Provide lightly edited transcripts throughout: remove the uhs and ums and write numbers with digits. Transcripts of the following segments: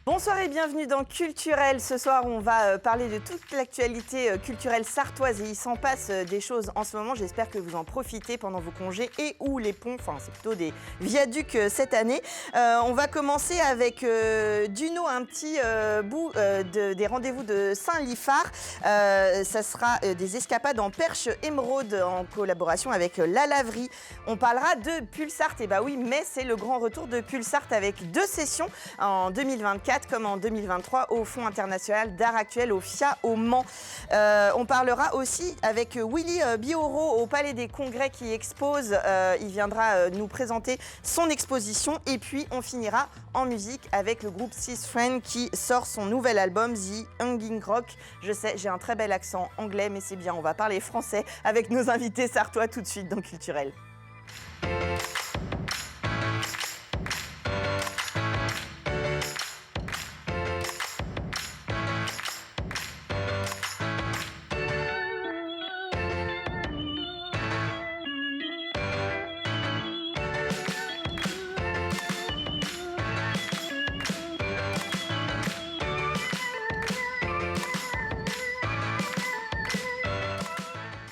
Bonsoir et bienvenue dans Culturel. Ce soir, on va parler de toute l'actualité culturelle sartoise et il s'en passe des choses en ce moment. J'espère que vous en profitez pendant vos congés et ou les ponts, enfin c'est plutôt des viaducs cette année. On va commencer avec Duno, un petit bout des rendez-vous de Saint-Liphard. Ça sera des escapades en perche émeraude en collaboration avec La Laverie. On parlera de Pulsart, et bah oui, mais c'est le grand retour de Pulsart avec 2 sessions en 2024 comme en 2023 au Fonds international d'art actuel au FIA au Mans. On parlera aussi avec Willy Bioro au Palais des Congrès qui expose. Il viendra nous présenter son exposition et puis on finira en musique avec le groupe Six Friends qui sort son nouvel album The Hanging Rock. Je sais, j'ai un très bel accent anglais mais c'est bien, on va parler français avec nos invités sartois tout de suite dans Culturel.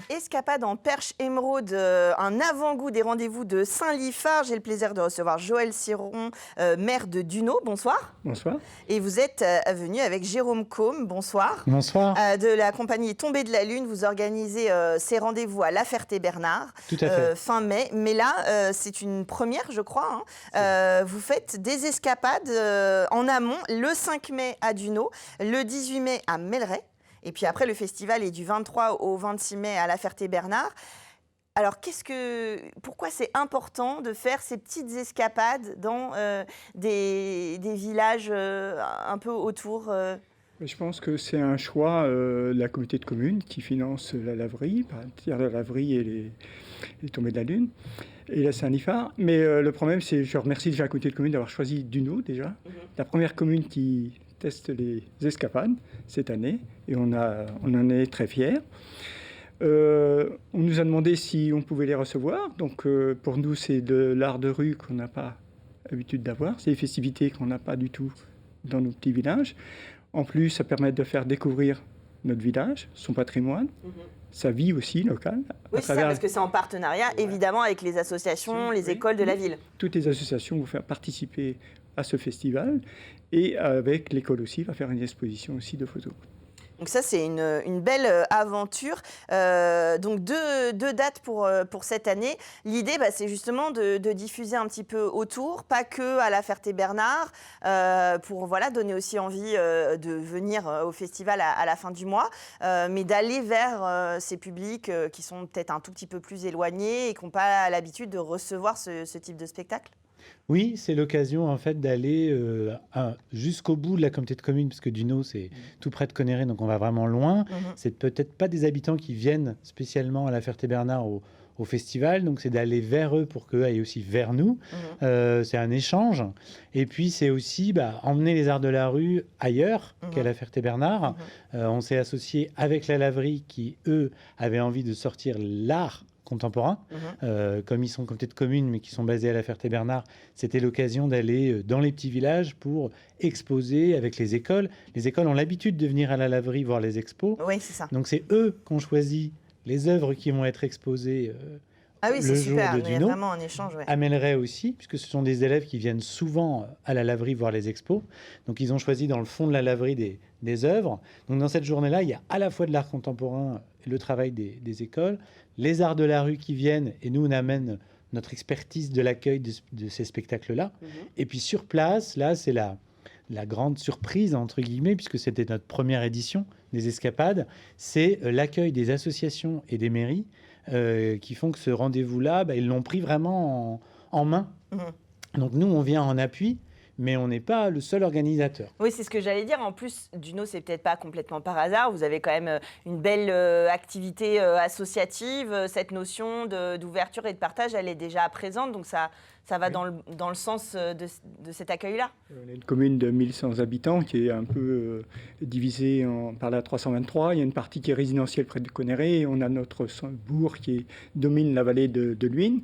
Escapade en perche émeraude, un avant-goût des rendez-vous de Saint-Liphard. J'ai le plaisir de recevoir Joël Siron, maire de Duno. Bonsoir. Bonsoir. Et vous êtes venu avec Jérôme Côme. Bonsoir. Bonsoir. De la compagnie Tombée de la Lune. Vous organisez ces rendez-vous à La Ferté-Bernard. Tout à fait. Fin mai. Mais là, c'est une première, je crois. Vous faites des escapades en amont, le 5 mai à Duno, le 18 mai à Melleray. Et puis après, le festival est du 23 au 26 mai à La Ferté-Bernard. Alors, pourquoi c'est important de faire ces petites escapades dans des villages un peu autour Je pense que c'est un choix de la communauté de communes qui finance la laverie, par la laverie et les tombées de la Lune, et la Saint-Liphard. Mais le problème, c'est, je remercie déjà la communauté de communes d'avoir choisi Duno déjà, la première commune qui teste les escapades cette année, et on en est très fiers. On nous a demandé si on pouvait les recevoir. Donc pour nous, c'est de l'art de rue qu'on n'a pas l'habitude d'avoir. C'est des festivités qu'on n'a pas du tout dans nos petits villages. En plus, ça permet de faire découvrir notre village, son patrimoine, sa vie aussi locale. Oui, c'est ça, parce que c'est en partenariat, évidemment, avec les associations, les écoles de la ville. Toutes les associations vont faire participer à ce festival, et avec l'école aussi, va faire une exposition aussi de photos. Donc ça, c'est une belle aventure. Donc deux dates pour cette année. L'idée, c'est justement de diffuser un petit peu autour, pas que à La Ferté-Bernard, pour donner aussi envie de venir au festival à la fin du mois, mais d'aller vers ces publics qui sont peut-être un tout petit peu plus éloignés et qui n'ont pas l'habitude de recevoir ce type de spectacle. Oui, c'est l'occasion en fait d'aller jusqu'au bout de la communauté de communes, parce que Duno, c'est tout près de Connerré, donc on va vraiment loin. C'est peut-être pas des habitants qui viennent spécialement à La Ferté-Bernard au festival, donc c'est d'aller vers eux pour qu'eux aillent aussi vers nous. C'est un échange. Et puis c'est aussi emmener les arts de la rue ailleurs qu'à La Ferté-Bernard. On s'est associé avec La Laverie qui, eux, avaient envie de sortir l'art contemporains, comme ils sont communautés de communes mais qui sont basés à La Ferté-Bernard, c'était l'occasion d'aller dans les petits villages pour exposer avec les écoles. Les écoles ont l'habitude de venir à La Laverie voir les expos. Oui, c'est ça. Donc c'est eux qui ont choisi les œuvres qui vont être exposées oui, le jour super. de Il y a Duno. vraiment un échange. Ouais. À Melleray aussi, puisque ce sont des élèves qui viennent souvent à La Laverie voir les expos. Donc ils ont choisi dans le fond de La Laverie des œuvres. Donc dans cette journée-là, il y a à la fois de l'art contemporain et le travail des écoles, les arts de la rue qui viennent, et nous on amène notre expertise de l'accueil de ces spectacles-là. Et puis sur place, là c'est la grande surprise, entre guillemets, puisque c'était notre première édition des escapades, c'est l'accueil des associations et des mairies qui font que ce rendez-vous-là, ils l'ont pris vraiment en main. Donc nous, on vient en appui, mais on n'est pas le seul organisateur. Oui, c'est ce que j'allais dire. En plus, Duno, c'est peut-être pas complètement par hasard. Vous avez quand même une belle activité associative. Cette notion d'ouverture et de partage, elle est déjà présente. Donc ça va dans le sens de cet accueil-là. On est une commune de 1100 habitants qui est un peu divisée par la 323. Il y a une partie qui est résidentielle près de Connerré. On a notre bourg qui domine la vallée de l'Huine.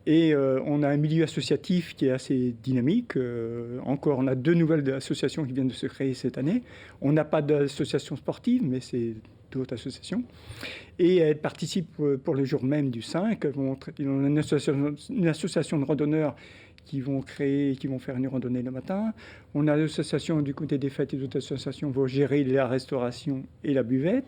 Et on a un milieu associatif qui est assez dynamique. Encore, on a 2 nouvelles associations qui viennent de se créer cette année. On n'a pas d'association sportive, mais c'est d'autres associations. Et elles participent pour le jour même du 5. Ils ont une association de randonneurs qui vont faire une randonnée le matin. On a l'association du comité des fêtes et d'autres associations vont gérer la restauration et la buvette.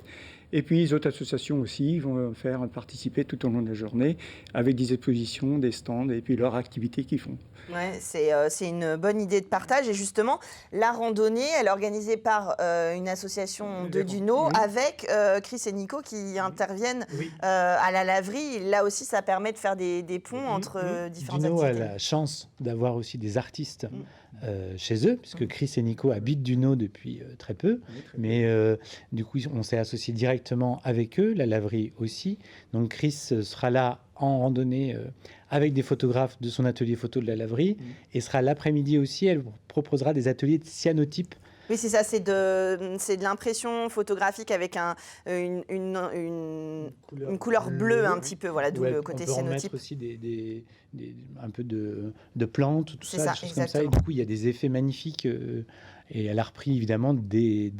Et puis les autres associations aussi vont participer tout au long de la journée avec des expositions, des stands et puis leurs activités qu'ils font. Ouais, c'est une bonne idée de partage. Et justement, la randonnée, elle est organisée par une association de Duno avec Chris et Nico qui interviennent à la laverie. Là aussi, ça permet de faire des ponts entre différentes Duno activités. a la chance d'avoir aussi des artistes chez eux, puisque Chris et Nico habitent Duno depuis très peu. Mais du coup, on s'est associé directement avec eux, la laverie aussi. Donc Chris sera là en randonnée avec des photographes de son atelier photo de la laverie et sera l'après-midi aussi, elle proposera des ateliers de cyanotype. Oui, c'est ça, c'est de l'impression photographique avec une couleur bleue un petit peu, voilà, d'où le côté cyanotype. On peut en mettre aussi un peu de plantes, tout ça, des choses comme ça. Et du coup, il y a des effets magnifiques et elle a repris évidemment des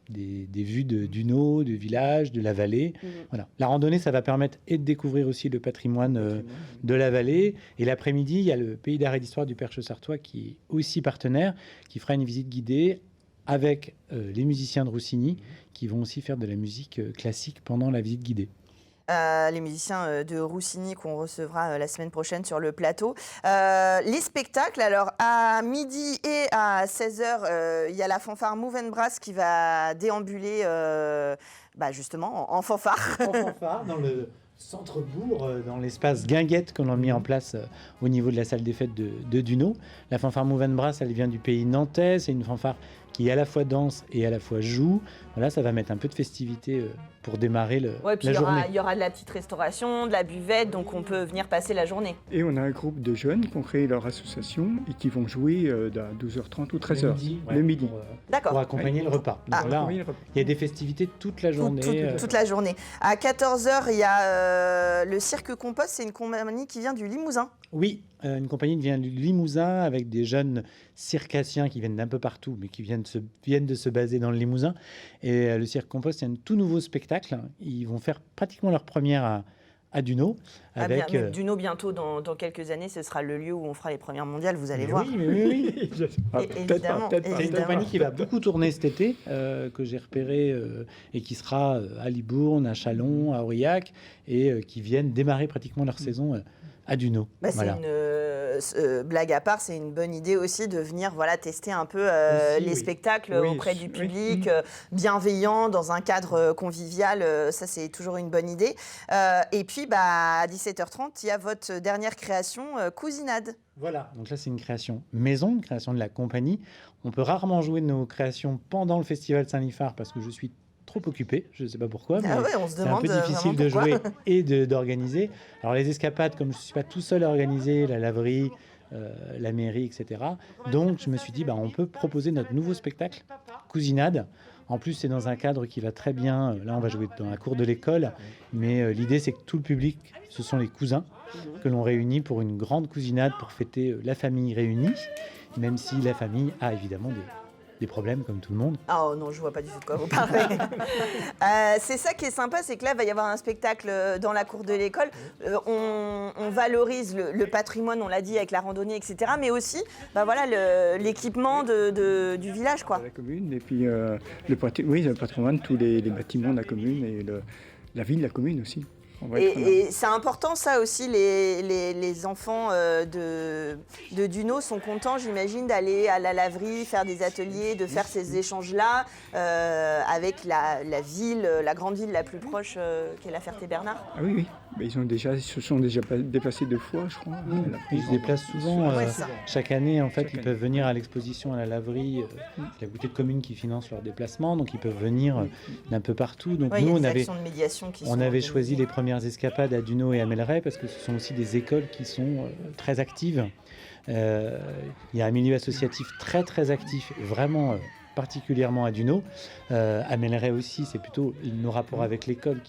vues de Duno, du village, de la vallée. Voilà. La randonnée, ça va permettre et de découvrir aussi le patrimoine de la vallée. Et l'après-midi, il y a le Pays d'art et d'histoire du Perche sartois qui est aussi partenaire, qui fera une visite guidée avec les musiciens de Roussigny qui vont aussi faire de la musique classique pendant la visite guidée. Les musiciens de Roussigny qu'on recevra la semaine prochaine sur le plateau. Les spectacles, alors à midi et à 16h, il y a la fanfare Move and Brass qui va déambuler justement en fanfare. En fanfare, dans le centre-bourg, dans l'espace guinguette qu'on a mis en place au niveau de la salle des fêtes de Duno. La fanfare Move and Brass, elle vient du pays nantais, c'est une fanfare qui à la fois danse et à la fois joue. Voilà, ça va mettre un peu de festivité pour démarrer la journée. Il y aura de la petite restauration, de la buvette, donc on peut venir passer la journée. Et on a un groupe de jeunes qui ont créé leur association et qui vont jouer à 12h30 ou 13h. Le midi. Pour accompagner le repas. Donc là, il y a des festivités toute la journée. Toute la journée. À 14h, il y a le Cirque Compost, c'est une compagnie qui vient du Limousin. Oui, une compagnie qui vient du Limousin avec des jeunes circassiens qui viennent d'un peu partout, mais qui viennent de se baser dans le Limousin. Et le Cirque Compost, c'est un tout nouveau spectacle. Ils vont faire pratiquement leur première à Duno. Duno, bientôt, dans quelques années, ce sera le lieu où on fera les premières mondiales, vous allez voir. Oui. Évidemment. C'est une compagnie qui va beaucoup tourner cet été, que j'ai repéré et qui sera à Libourne, à Châlons, à Aurillac, et qui viennent démarrer pratiquement leur saison à Duno. Voilà. Blague à part, c'est une bonne idée aussi de venir tester un peu les spectacles auprès du public, bienveillant, dans un cadre convivial. Ça, c'est toujours une bonne idée. Et puis, à 17h30, il y a votre dernière création, Cousinade. Voilà, donc là, c'est une création maison, une création de la compagnie. On peut rarement jouer nos créations pendant le Festival Saint-Liphard parce que je suis trop occupé, je ne sais pas pourquoi, mais c'est un peu difficile de jouer et d'organiser. Alors les escapades, comme je ne suis pas tout seul à organiser, la laverie, la mairie, etc. Donc je me suis dit, on peut proposer notre nouveau spectacle, Cousinade. En plus, c'est dans un cadre qui va très bien. Là, on va jouer dans la cour de l'école, mais l'idée, c'est que tout le public, ce sont les cousins que l'on réunit pour une grande cousinade pour fêter la famille réunie, même si la famille a évidemment des problèmes comme tout le monde. Oh non, je vois pas du tout de quoi vous parlez. C'est ça qui est sympa, c'est que là, il va y avoir un spectacle dans la cour de l'école. On valorise le patrimoine, on l'a dit, avec la randonnée, etc. Mais aussi, l'équipement du village, quoi. La commune, et puis le patrimoine, tous les bâtiments de la commune et la ville de la commune aussi. Et c'est important ça aussi, les enfants de Duno sont contents, j'imagine, d'aller à la laverie, faire des ateliers, de faire ces échanges-là avec la ville, la grande ville la plus proche qu'est la Ferté-Bernard. Ah oui. Ils se sont déjà déplacés 2 fois, je crois. Ils se déplacent souvent. Chaque année, en fait, ils peuvent venir à l'exposition à la laverie. La boutique de commune qui finance leur déplacement, donc ils peuvent venir d'un peu partout. Donc nous, on avait choisi les premières escapades à Duno et à Melleray parce que ce sont aussi des écoles qui sont très actives. Il y a un milieu associatif très très actif, vraiment particulièrement à Duno. À Melleray aussi, c'est plutôt nos rapports avec l'école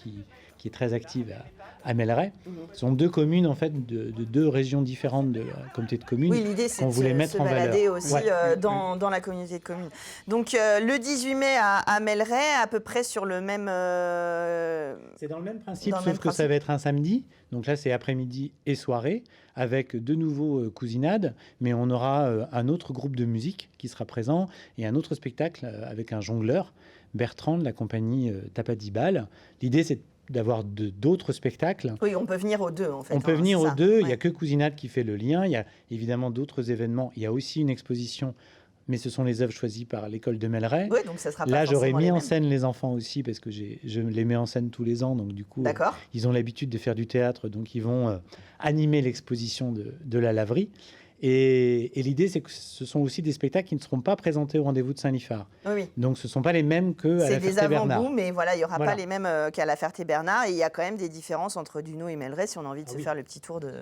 qui est très active à Melleray. Ce sont 2 communes en fait de 2 régions différentes de la communauté de communes. Oui, l'idée c'est qu'on de voulait se mettre en balader valeur. aussi Ouais. dans la communauté de communes. Donc le 18 mai à Melleray, à peu près sur le même... C'est dans le même principe, Dans le sauf même que ça va être un samedi. Donc là, c'est après-midi et soirée, avec de nouveau cousinades, mais on aura un autre groupe de musique qui sera présent et un autre spectacle avec un jongleur, Bertrand de la compagnie Tapadibal. L'idée, c'est d'avoir d'autres spectacles. Oui, on peut venir aux 2 en fait. On peut venir c'est aux ça. 2, il n'y Ouais. a que Cousinade qui fait le lien, il y a évidemment d'autres événements, il y a aussi une exposition, mais ce sont les œuvres choisies par l'école de Melleray. Oui, donc ça sera pas Là, j'aurais forcément mis les en mêmes. scène les enfants aussi, parce que je les mets en scène tous les ans, donc du coup, D'accord. ils ont l'habitude de faire du théâtre, donc ils vont animer l'exposition de la laverie. Et l'idée, c'est que ce sont aussi des spectacles qui ne seront pas présentés au rendez-vous de Saint-Liphard. Oui, oui. Donc, ce ne sont pas les mêmes qu'à C'est la des Ferté-Bernard. avant-goûts, mais voilà, il n'y aura Voilà. pas les mêmes qu'à la Ferté-Bernard. Et il y a quand même des différences entre Duno et Melleray. Si on a envie de se oui. faire le petit tour de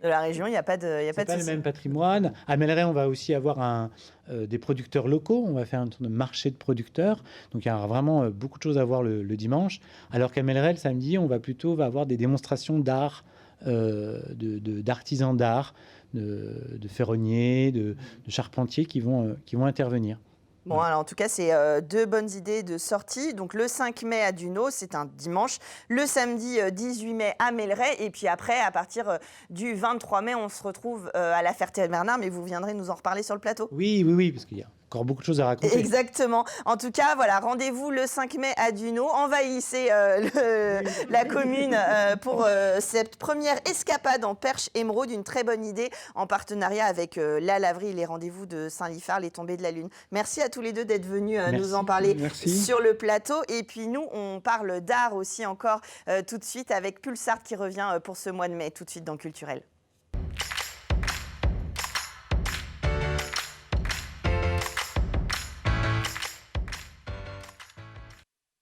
la région, il n'y a pas de, il y a C'est pas de pas le souci. même patrimoine. À Melleray, on va aussi avoir des producteurs locaux. On va faire un tour de marché de producteurs. Donc, il y aura vraiment beaucoup de choses à voir le dimanche. Alors qu'à Melleray, le samedi, on va plutôt avoir des démonstrations d'art, d'artisans d'art, de ferronniers, de charpentiers qui vont intervenir. Bon, alors en tout cas, c'est 2 bonnes idées de sortie. Donc le 5 mai à Duno, c'est un dimanche. Le samedi 18 mai à Melleray. Et puis après, à partir du 23 mai, on se retrouve à la Ferté-Bernard. Mais vous viendrez nous en reparler sur le plateau. Oui, parce qu'il y a encore beaucoup de choses à raconter. Exactement. En tout cas, voilà, rendez-vous le 5 mai à Duno. Envahissez la commune pour cette première escapade en perche émeraude. Une très bonne idée en partenariat avec la laverie, les rendez-vous de Saint-Liphard, les tombées de la lune. Merci à tous les 2 d'être venus nous en parler Merci. sur le plateau. Et puis nous, on parle d'art aussi encore tout de suite avec Pulsar qui revient pour ce mois de mai, tout de suite dans Culturel.